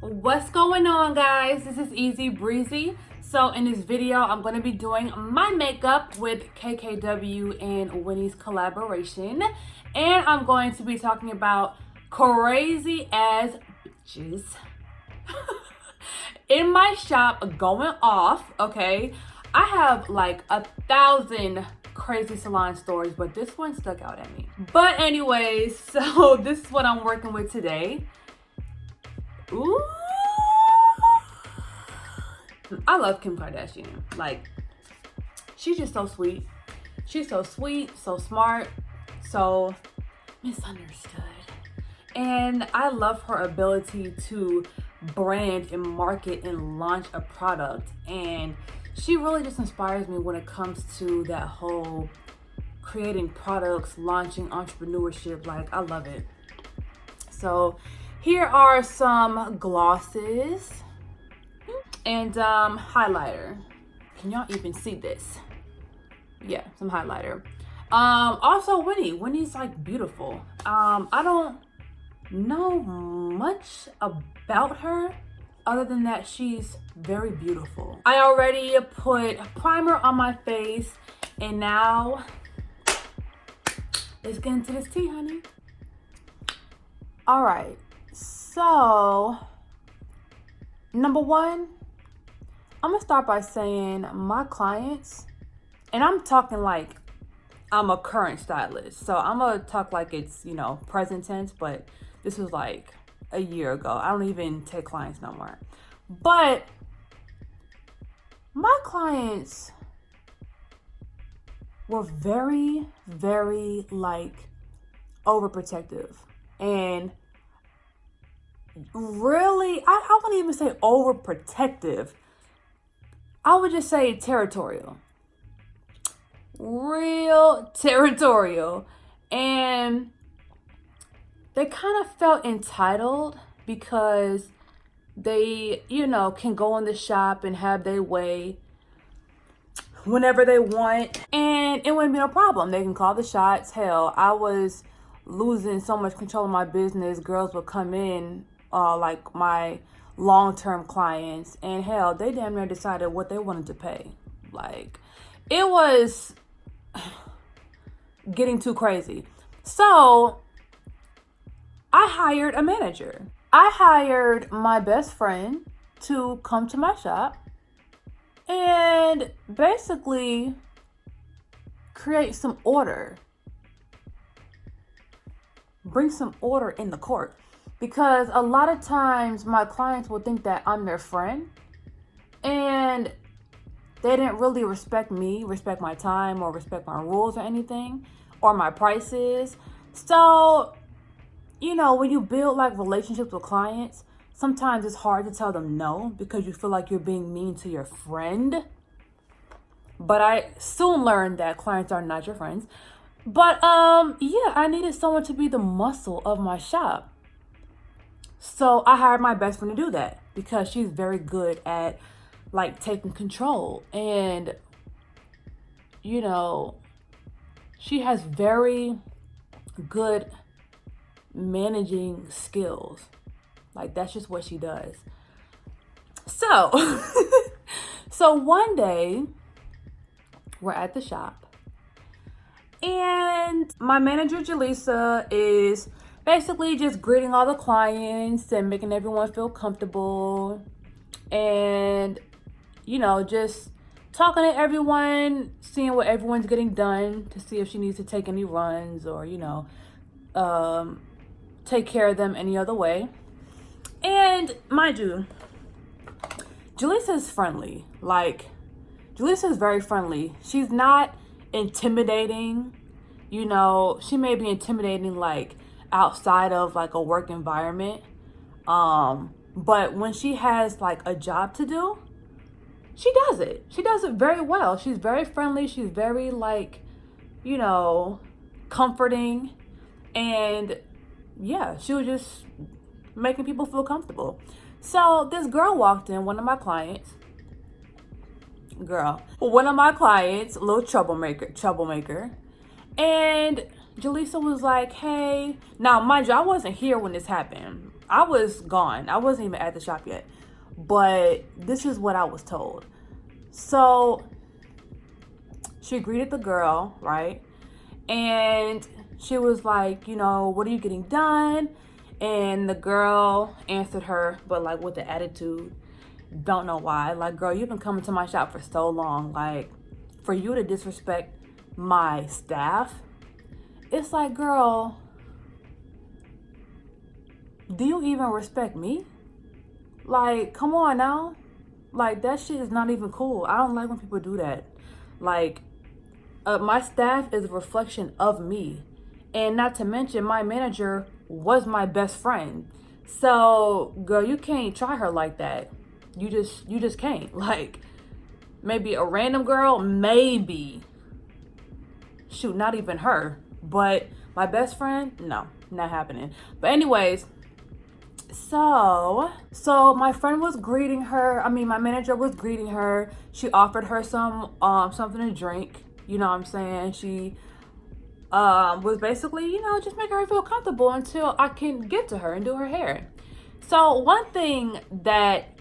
What's going on, guys? This is Easy Breezy. So in this video, I'm going to be doing my makeup with KKW and Winnie's collaboration. And I'm going to be talking about crazy ass bitches in my shop going off, okay? I have like 1,000 crazy salon stories, but this one stuck out at me. But anyways, so this is what I'm working with today. Ooh. I love Kim Kardashian. Like, she's just so sweet. She's so sweet, so smart, so misunderstood. And I love her ability to brand and market and launch a product. And she really just inspires me when it comes to that whole creating products, launching entrepreneurship. Like, I love it. So here are some glosses and highlighter. Can y'all even see this? Yeah, some highlighter. Also Winnie's like beautiful. I don't know much about her other than that she's very beautiful. I already put primer on my face, and now let's get into this tea, honey. All right. So, number one, I'm gonna start by saying my clients, and I'm talking like I'm a current stylist. So I'm gonna talk like it's, present tense, but this was like a year ago. I don't even take clients no more. But my clients were very, very like overprotective. And really, I wouldn't even say overprotective. I would just say territorial. Real territorial. And they kind of felt entitled because they, can go in the shop and have their way whenever they want. And it wouldn't be no problem. They can call the shots. Hell, I was losing so much control of my business. Girls would come in, like my long-term clients, and hell, they damn near decided what they wanted to pay. Like, it was getting too crazy. So I hired a manager. I hired my best friend to come to my shop and basically create some order. Bring some order in the court. Because a lot of times my clients will think that I'm their friend, and they didn't really respect me, respect my time, or respect my rules or anything, or my prices. So, when you build like relationships with clients, sometimes it's hard to tell them no because you feel like you're being mean to your friend. But I soon learned that clients are not your friends. But yeah, I needed someone to be the muscle of my shop. So I hired my best friend to do that because she's very good at like taking control, and she has very good managing skills. Like, that's just what she does. So so one day we're at the shop, and my manager Jaleesa is basically just greeting all the clients and making everyone feel comfortable, and just talking to everyone, seeing what everyone's getting done to see if she needs to take any runs or take care of them any other way. And mind you, Jaleesa is friendly. Like, Jaleesa is very friendly. She's not intimidating. She may be intimidating like outside of like a work environment, but when she has like a job to do, she does it very well. She's very friendly. She's very like comforting, and yeah, she was just making people feel comfortable. So this girl walked in, one of my clients, little troublemaker, and Jaleesa was like, hey, now mind you, I wasn't here when this happened. I was gone. I wasn't even at the shop yet. But this is what I was told. So she greeted the girl, right? And she was like, you know, what are you getting done? And the girl answered her, but like with the attitude. Don't know why. Like, girl, you've been coming to my shop for so long. Like, for you to disrespect my staff, it's like, girl, do you even respect me? Like, come on now. Like, that shit is not even cool. I don't like when people do that. Like, my staff is a reflection of me. And not to mention, my manager was my best friend. So, girl, you can't try her like that. You just can't. Like, maybe a random girl, maybe. Shoot, not even her. But my best friend, no, not happening. But anyways, so my friend was greeting her. I mean, my manager was greeting her. She offered her some something to drink. You know what I'm saying? She was basically, you know, just making her feel comfortable until I can get to her and do her hair. So one thing that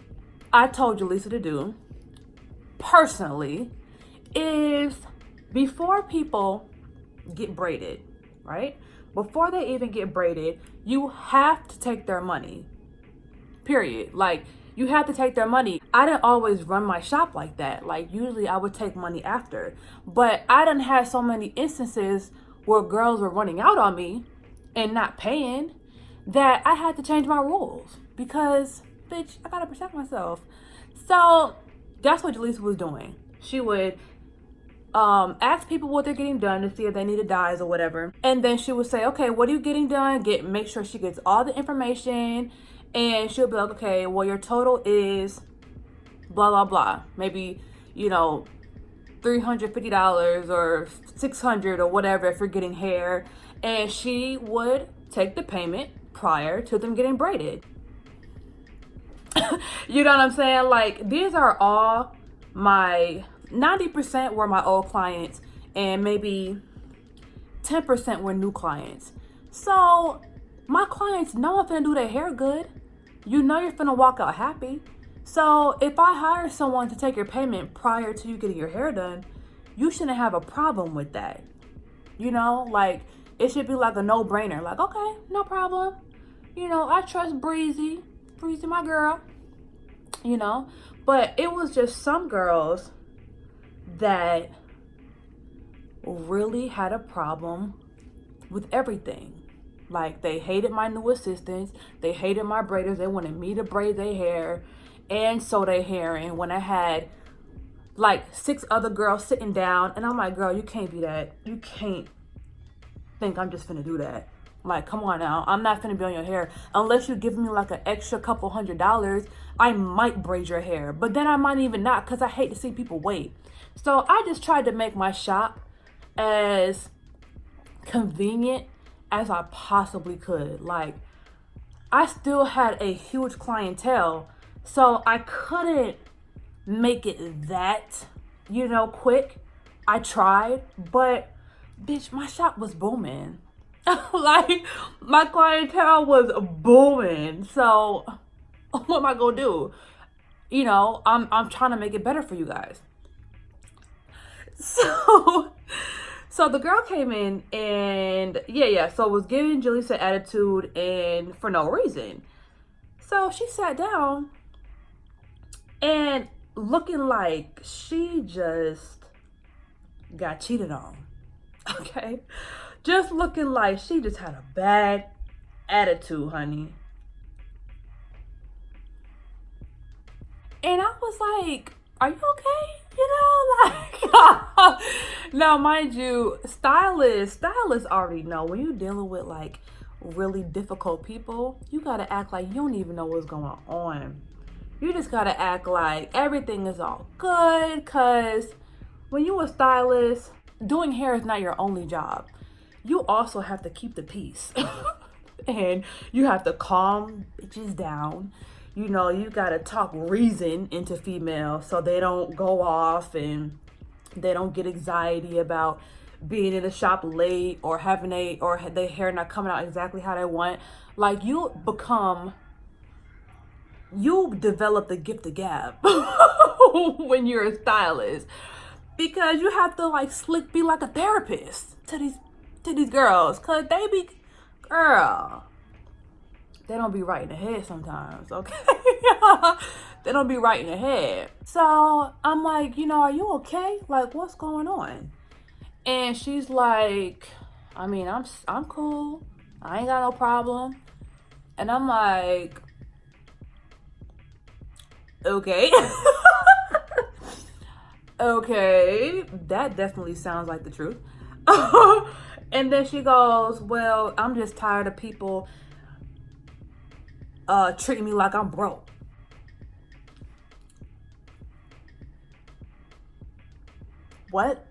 I told Jaleesa to do personally is, before people get braided, right? Before they even get braided, you have to take their money. Period. Like, you have to take their money. I didn't always run my shop like that. Like, usually I would take money after. But I done had so many instances where girls were running out on me and not paying that I had to change my rules. Because, bitch, I gotta protect myself. So, that's what Jaleesa was doing. She would ask people what they're getting done to see if they needed dyes or whatever. And then she would say, okay, what are you getting done? Make sure she gets all the information. And she'll be like, okay, well, your total is blah, blah, blah. Maybe, you know, $350 or $600 or whatever if you're getting hair. And she would take the payment prior to them getting braided. You know what I'm saying? Like, these are all my 90% were my old clients, and maybe 10% were new clients. So my clients know I'm finna do their hair good. You know you're finna walk out happy. So if I hire someone to take your payment prior to you getting your hair done, you shouldn't have a problem with that. You know, like, it should be like a no-brainer. Like, okay, no problem. You know, I trust Breezie. Breezie, my girl. You know, but it was just some girls that really had a problem with everything. Like, they hated my new assistants. They hated my braiders. They wanted me to braid their hair and sew their hair. And when I had like 6 other girls sitting down, and I'm like, girl, you can't be that. You can't think I'm just finna do that. Like, come on now. I'm not finna be on your hair. Unless you give me like an extra couple $100, I might braid your hair. But then I might even not, because I hate to see people wait. So I just tried to make my shop as convenient as I possibly could. Like, I still had a huge clientele, so I couldn't make it that, you know, quick. I tried, but bitch, my shop was booming. Like, my clientele was booming. So what am I gonna do? You know, I'm trying to make it better for you guys. So the girl came in and so was giving Jaleesa attitude, and for no reason. So she sat down and looking like she just got cheated on. Okay? Just looking like she just had a bad attitude, honey. And I was like, are you okay? You know, like, now mind you, stylists already know when you're dealing with like really difficult people, you gotta act like you don't even know what's going on. You just gotta act like everything is all good, cause when you're a stylist, doing hair is not your only job. You also have to keep the peace. And you have to calm bitches down. You know, you gotta talk reason into females so they don't go off and they don't get anxiety about being in the shop late or their hair not coming out exactly how they want. Like, you become you develop the gift of gab when you're a stylist, because you have to like be like a therapist to these girls, cause girl, they don't be right in the head sometimes, okay? They don't be right in the head. So I'm like, are you okay? Like, what's going on? And she's like, I mean, I'm cool. I ain't got no problem. And I'm like, okay. Okay, that definitely sounds like the truth. And then she goes, well, I'm just tired of people treating me like I'm broke. What?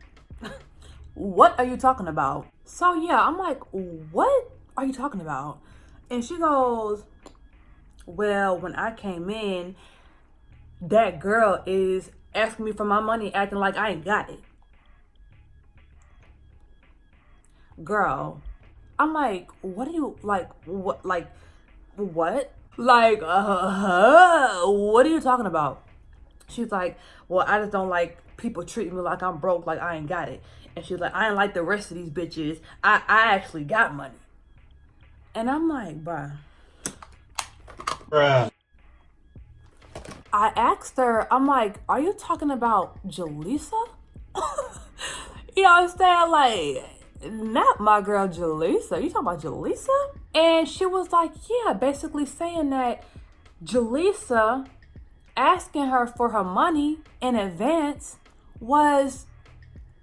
What are you talking about? So yeah, I'm like, what are you talking about? And she goes, well, when I came in, that girl is asking me for my money, acting like I ain't got it. Girl, I'm like, what are you, like, what, like, what? Like, what are you talking about? She's like, well, I just don't like people treating me like I'm broke, like I ain't got it. And she's like, I ain't like the rest of these bitches. I actually got money. And I'm like, bruh. I asked her, I'm like, are you talking about Jaleesa? You know what I'm saying? Like, not my girl Jaleesa. You talking about Jaleesa? And she was like, yeah, basically saying that Jaleesa asking her for her money in advance was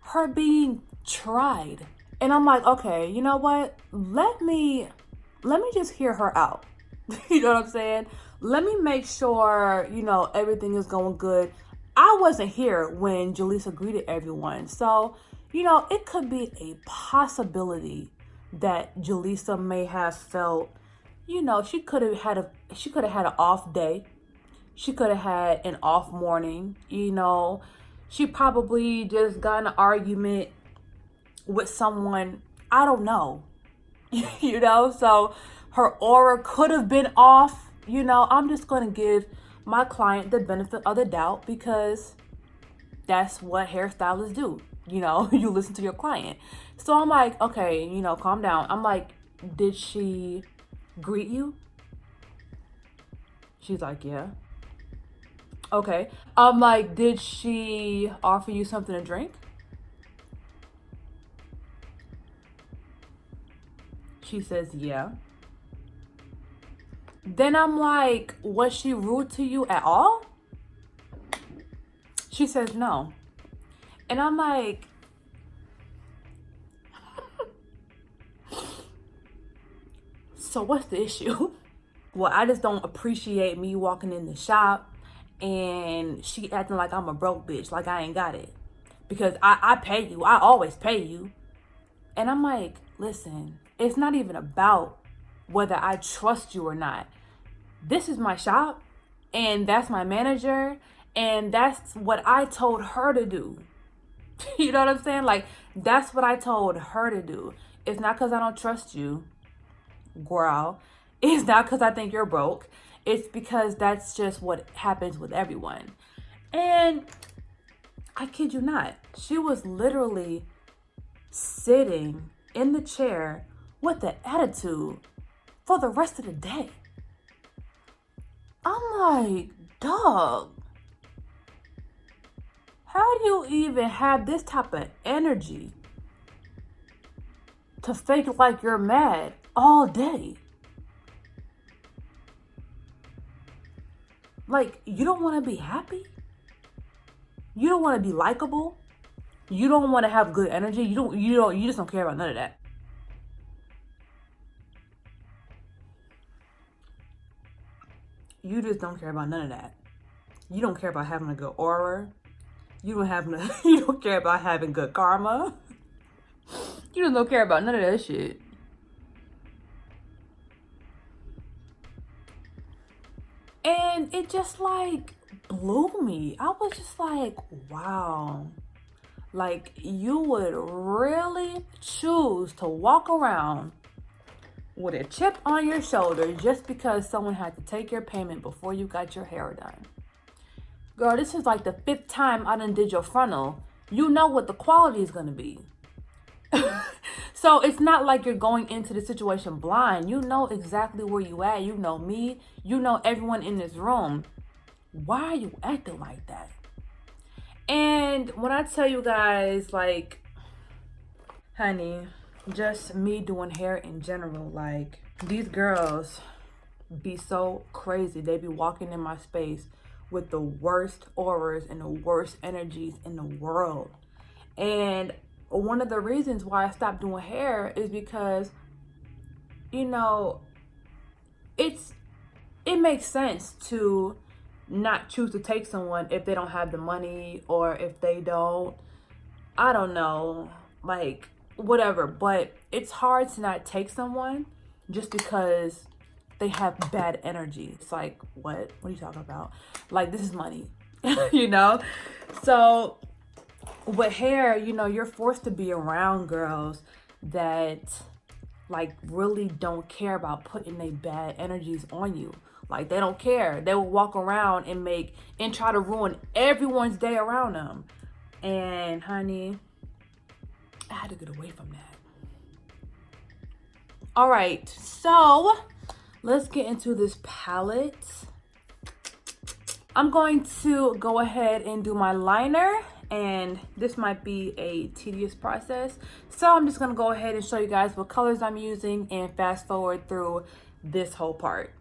her being tried. And I'm like, okay, you know what? Let me just hear her out. You know what I'm saying? Let me make sure, everything is going good. I wasn't here when Jaleesa greeted everyone. So, it could be a possibility that Jaleesa may have felt, she could have had an off day. She could have had an off morning. She probably just got in an argument with someone. I don't know. So her aura could have been off. I'm just going to give my client the benefit of the doubt, because that's what hairstylists do. You listen to your client. So I'm like, okay, calm down. I'm like, did she greet you? She's like, yeah. Okay. I'm like, did she offer you something to drink? She says, yeah. Then I'm like, was she rude to you at all? She says no. And I'm like, so what's the issue? Well, I just don't appreciate me walking in the shop and she acting like I'm a broke bitch, like I ain't got it. Because I pay you. I always pay you. And I'm like, listen, it's not even about whether I trust you or not. This is my shop, and that's my manager, and that's what I told her to do. You know what I'm saying? Like, that's what I told her to do. It's not because I don't trust you, girl. It's not because I think you're broke. It's because that's just what happens with everyone. And I kid you not, she was literally sitting in the chair with the attitude for the rest of the day. I'm like, dog, how do you even have this type of energy to fake like you're mad all day? Like, you don't want to be happy? You don't want to be likable? You don't want to have good energy? You just don't care about none of that. You just don't care about none of that. You don't care about having a good aura. You don't care about having good karma. You just don't care about none of that shit. And it just like blew me. I was just like, wow. Like, you would really choose to walk around with a chip on your shoulder just because someone had to take your payment before you got your hair done. Girl, this is like the 5th time I done did your frontal. You know what the quality is going to be. So it's not like you're going into the situation blind. You know exactly where you at. You know me. You know everyone in this room. Why are you acting like that? And when I tell you guys, like, honey, just me doing hair in general, like, these girls be so crazy. They be walking in my space with the worst auras and the worst energies in the world. And one of the reasons why I stopped doing hair is because, you know, it makes sense to not choose to take someone if they don't have the money, or if they don't, I don't know, like, whatever. But it's hard to not take someone just because they have bad energy. It's like, what are you talking about? Like, this is money, you know? So with hair, you know, you're forced to be around girls that, like, really don't care about putting their bad energies on you. Like, they don't care. They will walk around and try to ruin everyone's day around them. And honey, I had to get away from that. All right, so let's get into this palette. I'm going to go ahead and do my liner, and this might be a tedious process. So I'm just gonna go ahead and show you guys what colors I'm using and fast forward through this whole part.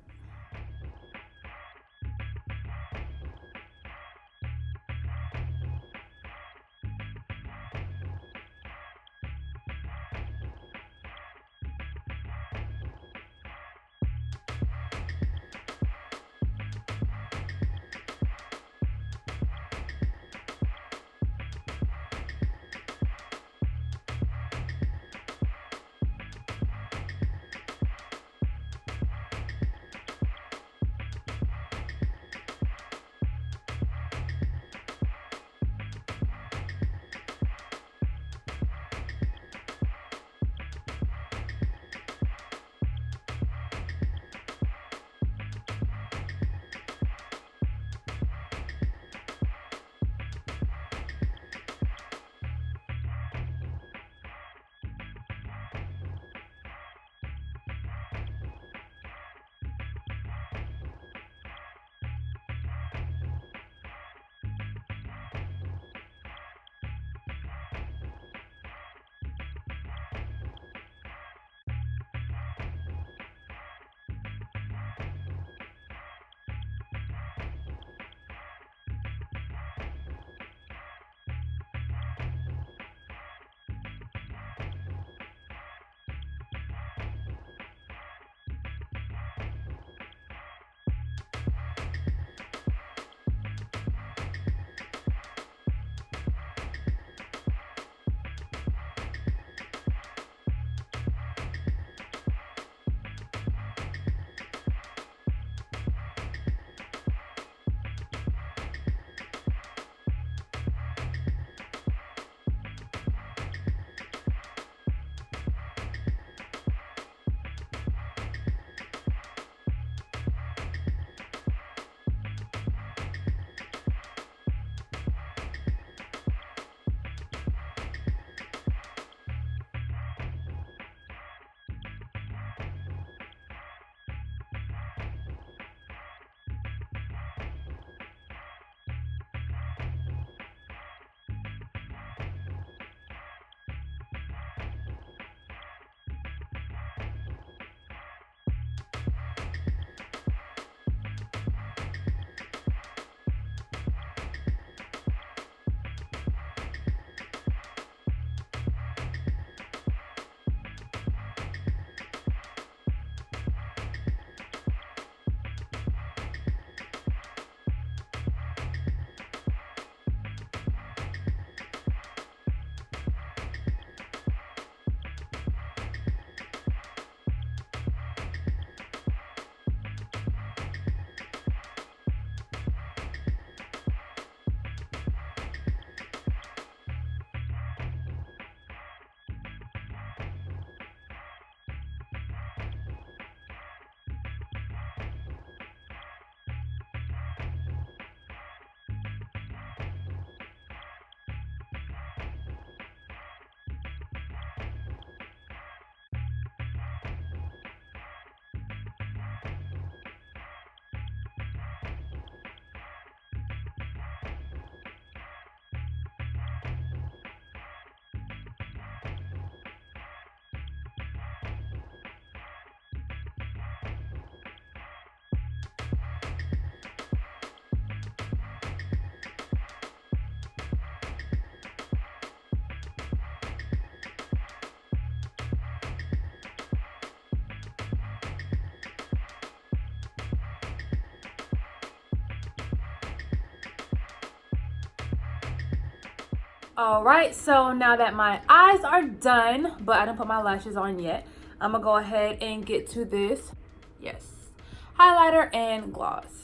All right, so now that my eyes are done, but I didn't put my lashes on yet, I'm gonna go ahead and get to this, yes, highlighter and gloss.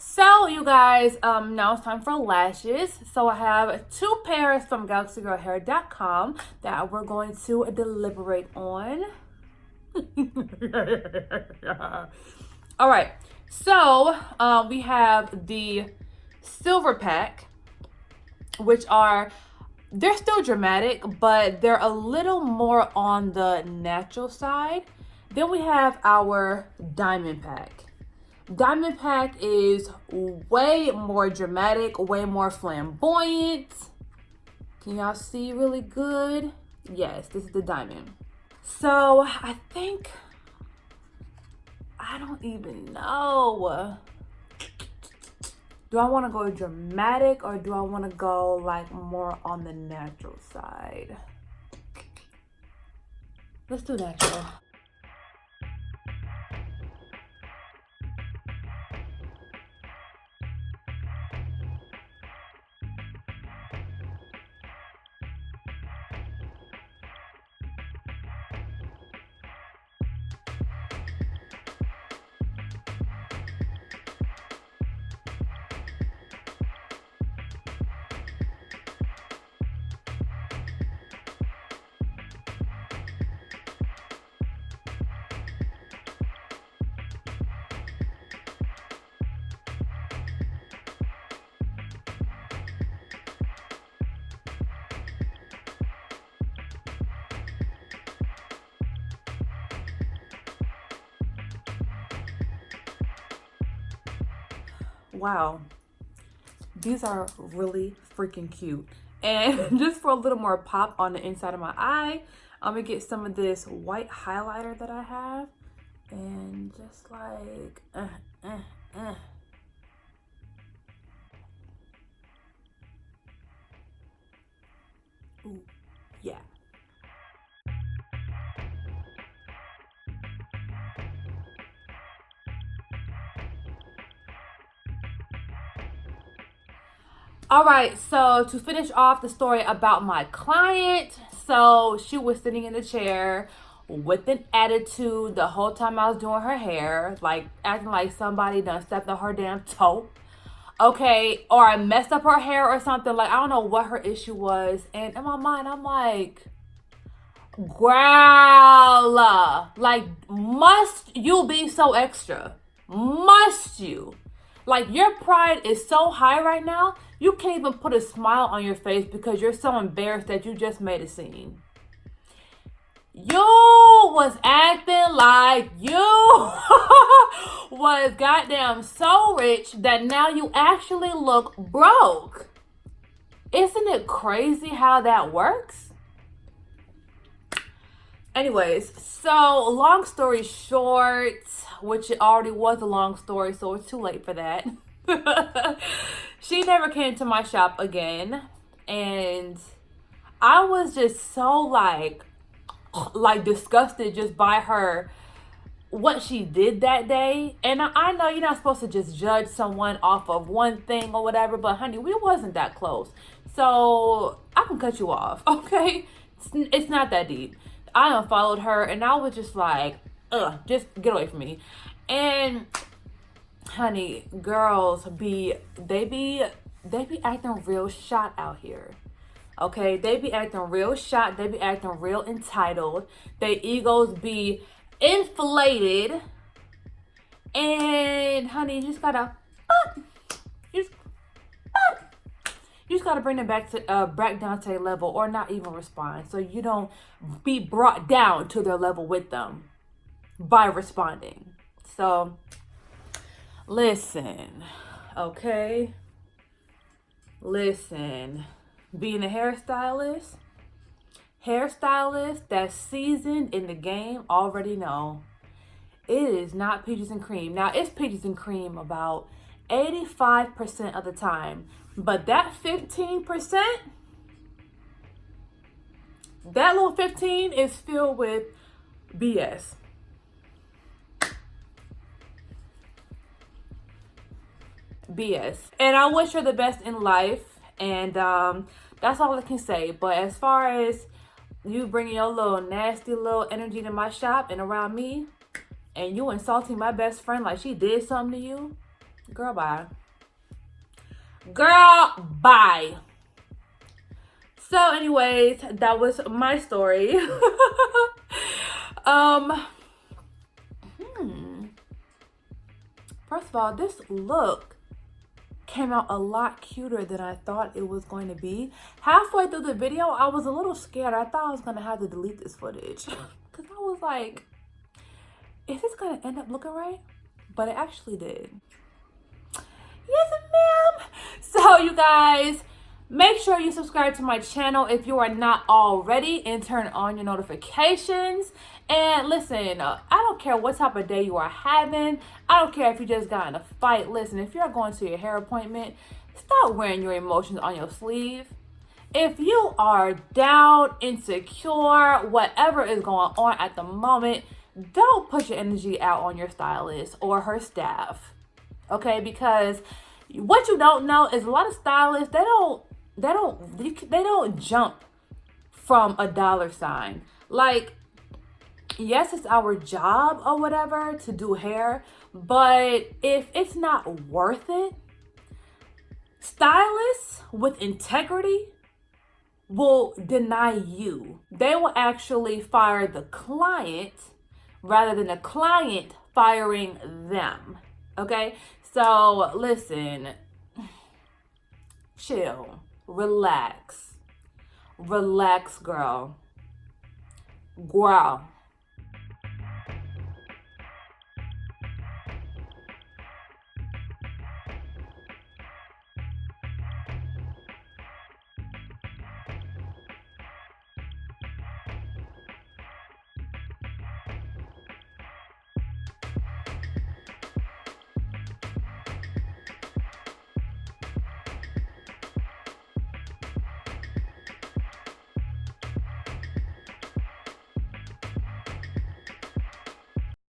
So you guys, now it's time for lashes. So I have 2 pairs from GalaxyGirlHair.com that we're going to deliberate on. All right, so we have the silver pack, which they're still dramatic, but they're a little more on the natural side. Then we have our diamond pack. Diamond pack is way more dramatic, way more flamboyant. Can y'all see really good? Yes, this is the diamond. So I think, I don't even know. Do I want to go dramatic or do I want to go like more on the natural side? Let's do natural. Wow, these are really freaking cute. And just for a little more pop on the inside of my eye, I'm gonna get some of this white highlighter that I have and just like Ooh, yeah. All right, so to finish off the story about my client, so she was sitting in the chair with an attitude the whole time I was doing her hair, like acting like somebody done stepped on her damn toe. Okay, or I messed up her hair or something. Like, I don't know what her issue was. And in my mind, I'm like, girl, like, must you be so extra? Must you? Like, your pride is so high right now, you can't even put a smile on your face because you're so embarrassed that you just made a scene. You was acting like you was goddamn so rich that now you actually look broke. Isn't it crazy how that works? Anyways, so long story short, which it already was a long story, so it's too late for that. She never came to my shop again. and I was just so like disgusted just by her, what she did that day. And I know you're not supposed to just judge someone off of one thing or whatever, but honey, we wasn't that close. So I can cut you off, okay? It's not that deep. I unfollowed her and I was just like, just get away from me. And honey, girls be acting real shot out here. Okay, they be acting real shot. They be acting real entitled. Their egos be inflated. And honey, you just gotta, you just gotta bring them back down to their level, or not even respond, so you don't be brought down to their level with them by responding. So listen, okay, listen. Being a hairstylist that's seasoned in the game already know it is not peaches and cream. Now, it's peaches and cream about 85% of the time, but that 15%, that little 15 is filled with BS. And I wish her the best in life. And that's all I can say. But as far as you bringing your little nasty little energy to my shop and around me, and you insulting my best friend like she did something to you, girl, bye. Girl, bye. So anyways, that was my story. First of all, this look came out a lot cuter than I thought it was going to be. Halfway through the video, I was a little scared. I thought I was going to have to delete this footage because I was like, is this going to end up looking right? But it actually did. Yes, ma'am. So you guys, make sure you subscribe to my channel if you are not already, and turn on your notifications. And listen, I don't care what type of day you are having. I don't care if you just got in a fight. Listen, if you're going to your hair appointment, stop wearing your emotions on your sleeve. If you are down, insecure, whatever is going on at the moment, don't put your energy out on your stylist or her staff. Okay? Because what you don't know is a lot of stylists, they don't jump from a dollar sign. Like, yes, it's our job or whatever to do hair, but if it's not worth it, stylists with integrity will deny you. They will actually fire the client rather than the client firing them. Okay? So listen, chill, relax, girl.